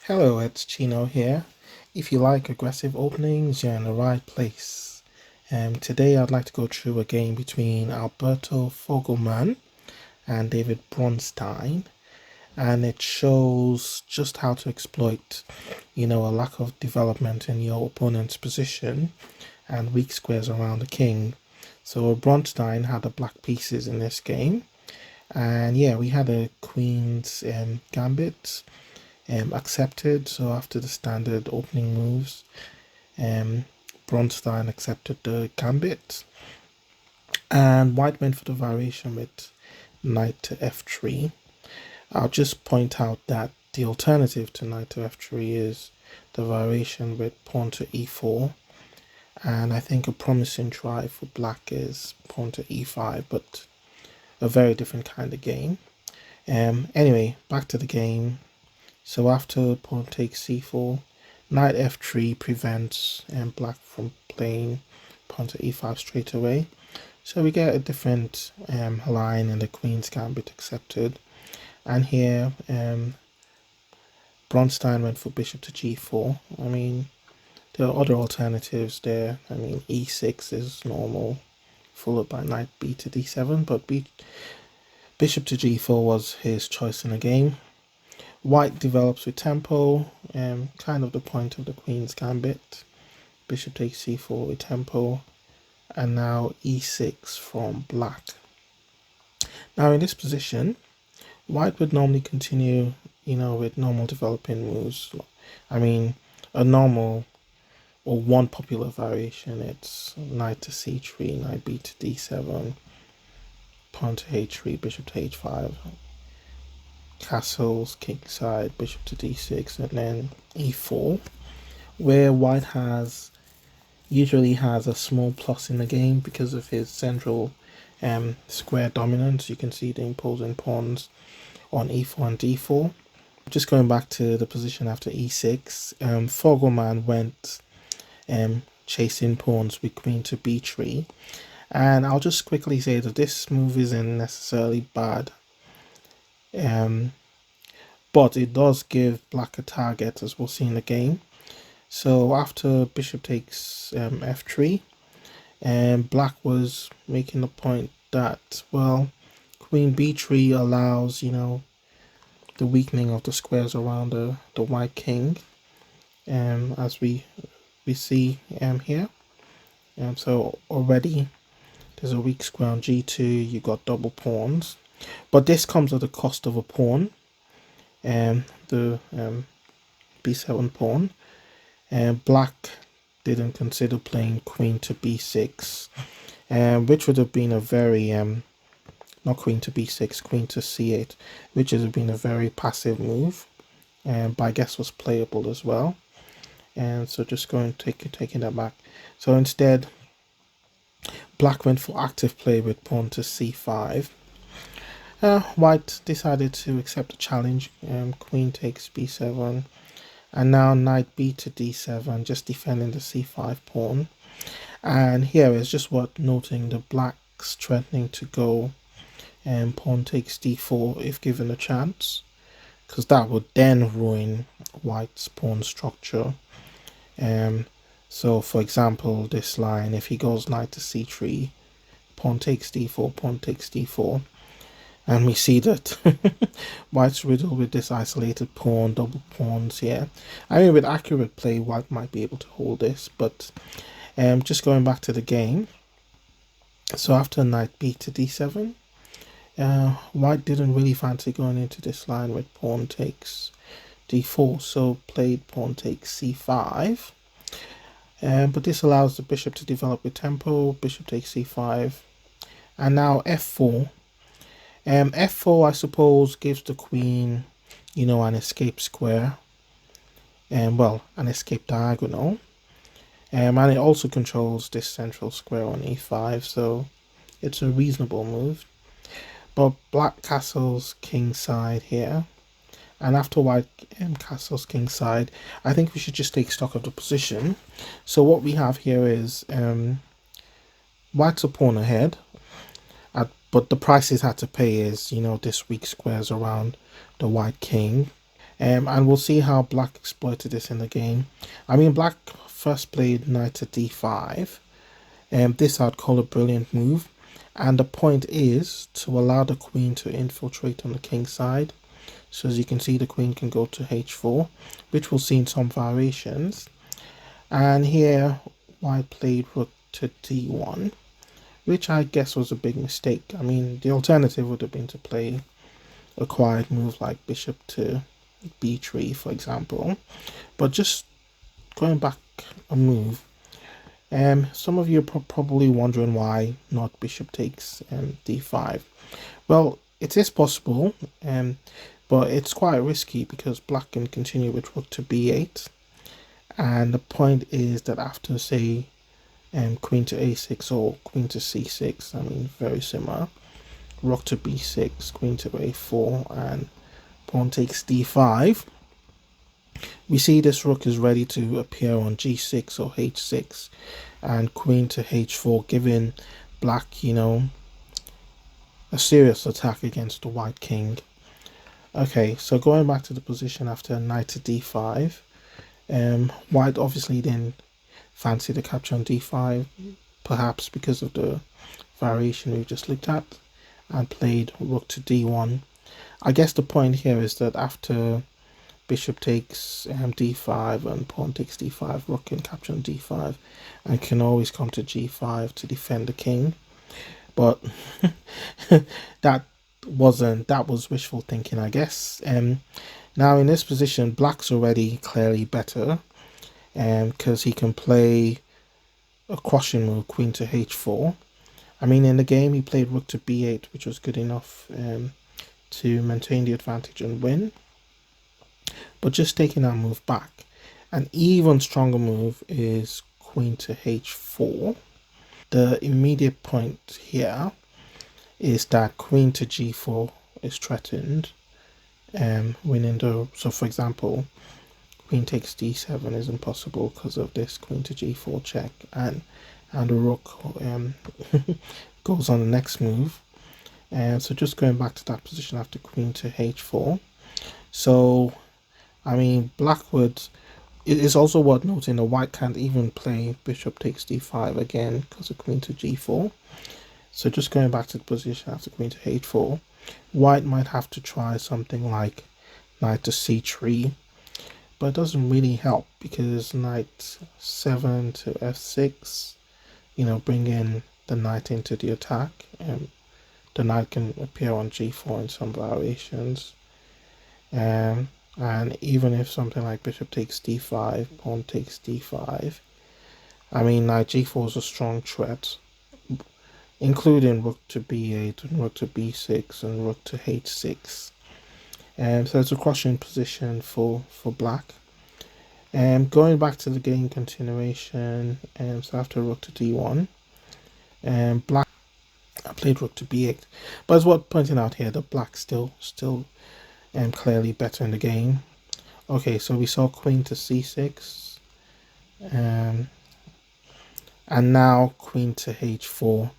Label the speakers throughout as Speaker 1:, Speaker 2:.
Speaker 1: Hello, it's Chino here. If you like aggressive openings, you're in the right place. Today I'd like to go through a game between Alberto Foguelman and David Bronstein, and it shows just how to exploit, a lack of development in your opponent's position and weak squares around the king. So Bronstein had the black pieces in this game, and yeah, we had a queen's gambit accepted. So after the standard opening moves, um, Bronstein accepted the gambit, and white went for the variation with knight to f3. I'll just point out that the alternative to knight to f3 is the variation with pawn to e4, and I think a promising try for black is pawn to e5, but a very different kind of game. Anyway, back to the game. So after pawn takes c4, knight f3 prevents black from playing pawn to e5 straight away. So we get a different line in the queen's gambit accepted. And here Bronstein went for bishop to g4. I mean, there are other alternatives there. I mean, e6 is normal, followed by knight b to d7, but bishop to g4 was his choice in the game. White develops with tempo, kind of the point of the queen's gambit. Bishop takes c4 with tempo, and now e6 from black. Now in this position, white would normally continue, with normal developing moves. I mean, a normal or one popular variation, it's knight to c3, knight b to d7, pawn to h3, bishop to h5, castles, kingside, bishop to d6, and then e4, where white usually has a small plus in the game because of his central square dominance. You can see the imposing pawns on e4 and d4. Just going back to the position after e6, Fogelman went chasing pawns with queen to b3, and I'll just quickly say that this move isn't necessarily bad. But it does give black a target, as we'll see in the game. So after bishop takes f3, and black was making the point that, well, queen b3 allows, the weakening of the squares around the white king, as we see here. So already there's a weak square on g2, you got double pawns, but this comes at the cost of a pawn, the b7 pawn, and black didn't consider playing queen to b6, which would have been a very not queen to b6, queen to c8, which would have been a very passive move, but I guess was playable as well. And so just going taking that back. So instead, black went for active play with pawn to c5. White decided to accept the challenge. Queen takes b7, and now knight b to d7, just defending the c5 pawn. And here is just worth noting the black's threatening to go pawn takes d4 if given a chance, because that would then ruin white's pawn structure. So for example, this line, if he goes knight to c3, pawn takes d4, pawn takes d4, and we see that white's riddled with this isolated pawn, double pawns here. I mean, with accurate play, white might be able to hold this, but just going back to the game. So after knight b to d7, white didn't really fancy going into this line with pawn takes d4, so played pawn takes c5. But this allows the bishop to develop with tempo, bishop takes c5, and now f4. F4, I suppose, gives the queen, an escape square, and well, an escape diagonal, and it also controls this central square on e5, so it's a reasonable move. But black castles kingside here, and after white castles kingside, I think we should just take stock of the position. So what we have here is white's a pawn ahead, but the price he's had to pay is, this weak squares around the white king. And we'll see how black exploited this in the game. I mean, black first played knight to d5. This I'd call a brilliant move. And the point is to allow the queen to infiltrate on the king side. So as you can see, the queen can go to h4, which we'll see in some variations. And here, white played rook to d1, which I guess was a big mistake. I mean, the alternative would have been to play a quiet move like bishop to b3, for example. But just going back a move, some of you are probably wondering why not bishop takes d5. Well, it is possible, but it's quite risky because black can continue with rook to b8. And the point is that after, say, queen to a6 or queen to c6, I mean, very similar, rook to b6, queen to a4, and pawn takes d5, we see this rook is ready to appear on g6 or h6, and queen to h4, giving black, you know, a serious attack against the white king. Okay, so going back to the position after knight to d5, white obviously didn't fancy the capture on d5, perhaps because of the variation we just looked at, and played rook to d1. I guess the point here is that after bishop takes d5 and pawn takes d5, rook can capture on d5 and can always come to g5 to defend the king. But that was wishful thinking, I guess. Now in this position, black's already clearly better, because he can play a crushing move, queen to h4. I mean, in the game he played rook to b8, which was good enough to maintain the advantage and win. But just taking that move back, an even stronger move is queen to h4. The immediate point here is that queen to g4 is threatened, winning the. So for example, queen takes d7 is impossible because of this queen to g4 check, and the rook goes on the next move. And so just going back to that position after queen to h4. So I mean, blackwood, it is also worth noting that white can't even play bishop takes d5 again because of queen to g4. So just going back to the position after queen to h4, white might have to try something like knight to c3, but it doesn't really help because knight 7 to f6, you know, bring in the knight into the attack, and the knight can appear on g4 in some variations. And even if something like bishop takes d5, pawn takes d5, I mean, knight g4 is a strong threat, including rook to b8 and rook to b6 and rook to h6. So it's a crushing position for black. Going back to the game continuation, so after rook to d1, black played rook to b8, but it's worth pointing out here that black still clearly better in the game. Okay, so we saw queen to c6, and now queen to h4.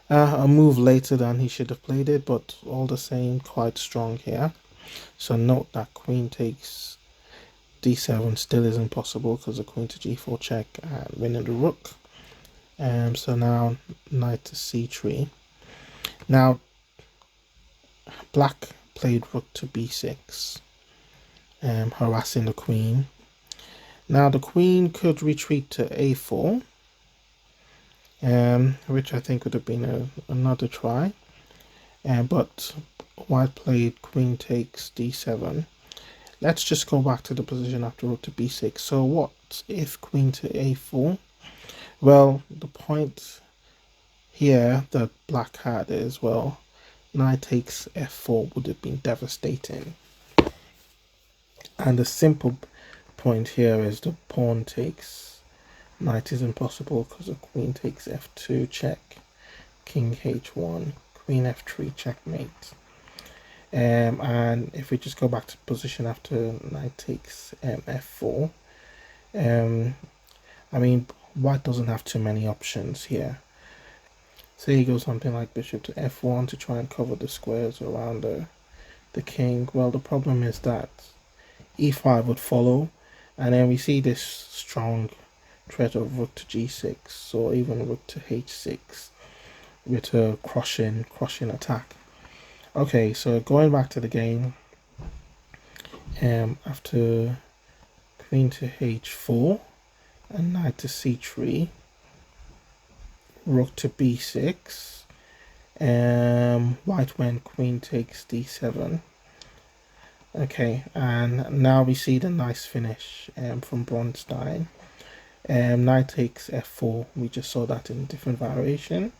Speaker 1: A move later than he should have played it, but all the same quite strong here. So note that queen takes d7 still isn't possible because of queen to g4 check and winning the rook. So now knight to c3. Now black played rook to b6, harassing the queen. Now the queen could retreat to a4, which I think would have been another try, but white played queen takes d7. Let's just go back to the position after rook to b6. So what if queen to a4? Well, the point here that black had is, well, knight takes f4 would have been devastating. And the simple point here is the pawn takes knight is impossible because the queen takes f2 check, king h1, queen f3 checkmate. And if we just go back to position after knight takes f4, I mean, white doesn't have too many options here. So you go something like bishop to f1 to try and cover the squares around the king. Well, the problem is that e5 would follow, and then we see this strong threat of rook to g6, or even rook to h6 with a crushing attack. Okay, so going back to the game, after queen to h4 and knight to c3, rook to b6, white went queen takes d7. Okay, and now we see the nice finish from Bronstein. Knight takes f4. We just saw that in a different variation.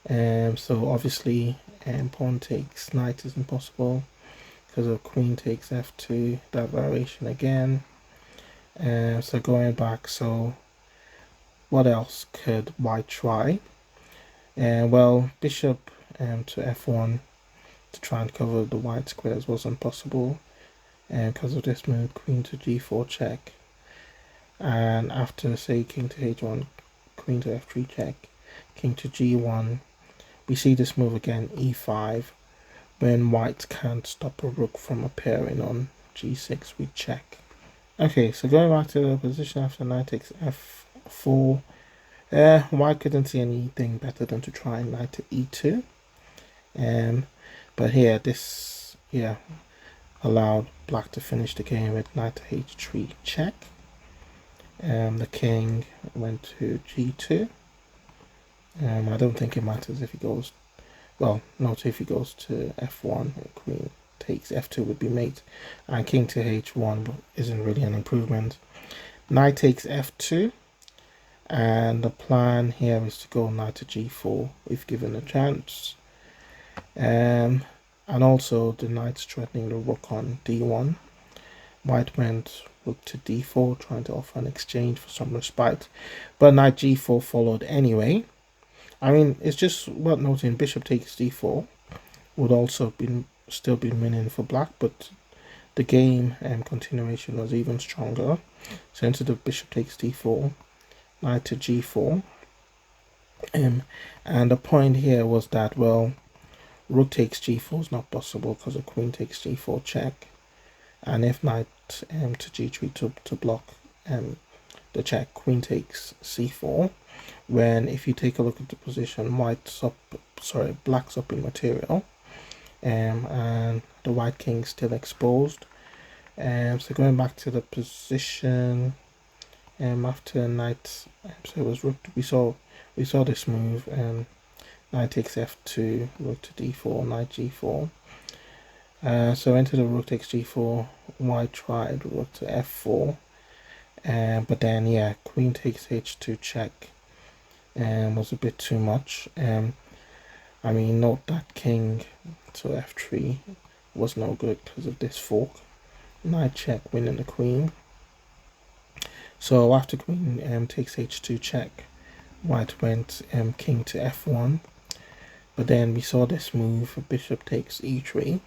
Speaker 1: So obviously, pawn takes knight is impossible because of queen takes f2. That variation again. So going back, so what else could white try? Well, bishop to f1 to try and cover the white squares wasn't possible, because of this move, queen to g4 check. And after, say, king to h1, queen to f3 check, king to g1, we see this move again, e5, when white can't stop a rook from appearing on g6, we check. Okay, so going back to the position after knight takes f4, white couldn't see anything better than to try knight to e2. But here, this allowed black to finish the game with knight to h3 check. The king went to g2. I don't think it matters if he goes, well, not if he goes to f1, queen takes f2 would be mate, and king to h1 isn't really an improvement. Knight takes f2, and the plan here is to go knight to g4 if given a chance. And also the knight's threatening the rook on d1. White went rook to d4, trying to offer an exchange for some respite, but knight g4 followed anyway. I mean, it's just worth noting bishop takes d4 would also still be winning for black, but the game continuation was even stronger. So instead of bishop takes d4, knight to g4, and the point here was that, well, rook takes g4 is not possible because a queen takes g4 check, and if knight to g3 to block the check, queen takes c4. When if you take a look at the position, black's up in material, and the white king's still exposed. So going back to the position, after knight, so it was rook. We saw this move, knight takes f2, rook to d4, knight g4. So into the rook takes g4, white tried rook to f4, but then queen takes h2 check, was a bit too much. I mean, note that king to f3 was no good because of this fork. Knight check, winning the queen. So after queen takes h2 check, white went king to f1, but then we saw this move, bishop takes e3.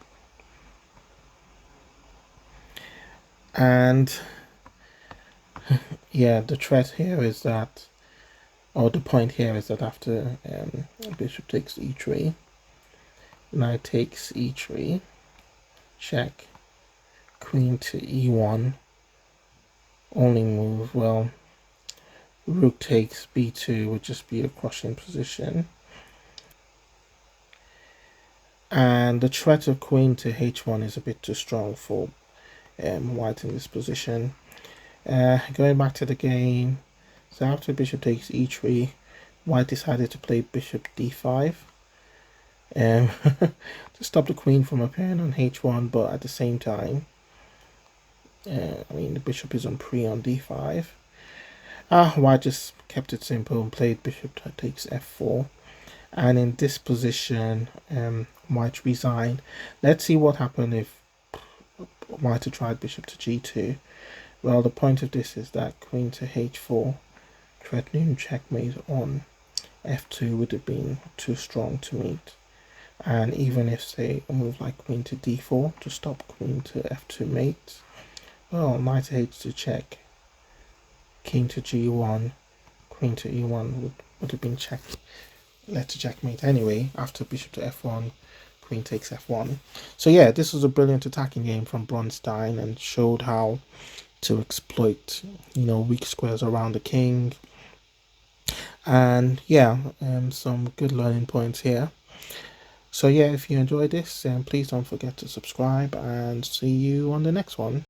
Speaker 1: And the threat here is that, or the point here is that after bishop takes e3, knight takes e3, check, queen to e1, only move, well, rook takes b2 would just be a crushing position. And the threat of queen to h1 is a bit too strong for white in this position. Going back to the game, so after bishop takes e3, white decided to play bishop d5 to stop the queen from appearing on h1, but at the same time, I mean, the bishop is on on d5. White just kept it simple and played bishop takes f4, and in this position, white resigned. Let's see what happened if white had tried bishop to g2. Well, the point of this is that queen to h4, threatening checkmate on f2 would have been too strong to meet. And even if, say, a move like queen to d4 to stop queen to f2 mate, well, knight to h2 check, king to g1, queen to e1 would have been led to checkmate anyway. After bishop to f1, queen takes f1. So yeah, this was a brilliant attacking game from Bronstein and showed how to exploit, weak squares around the king. And yeah, some good learning points here. So yeah, if you enjoyed this, please don't forget to subscribe, and see you on the next one.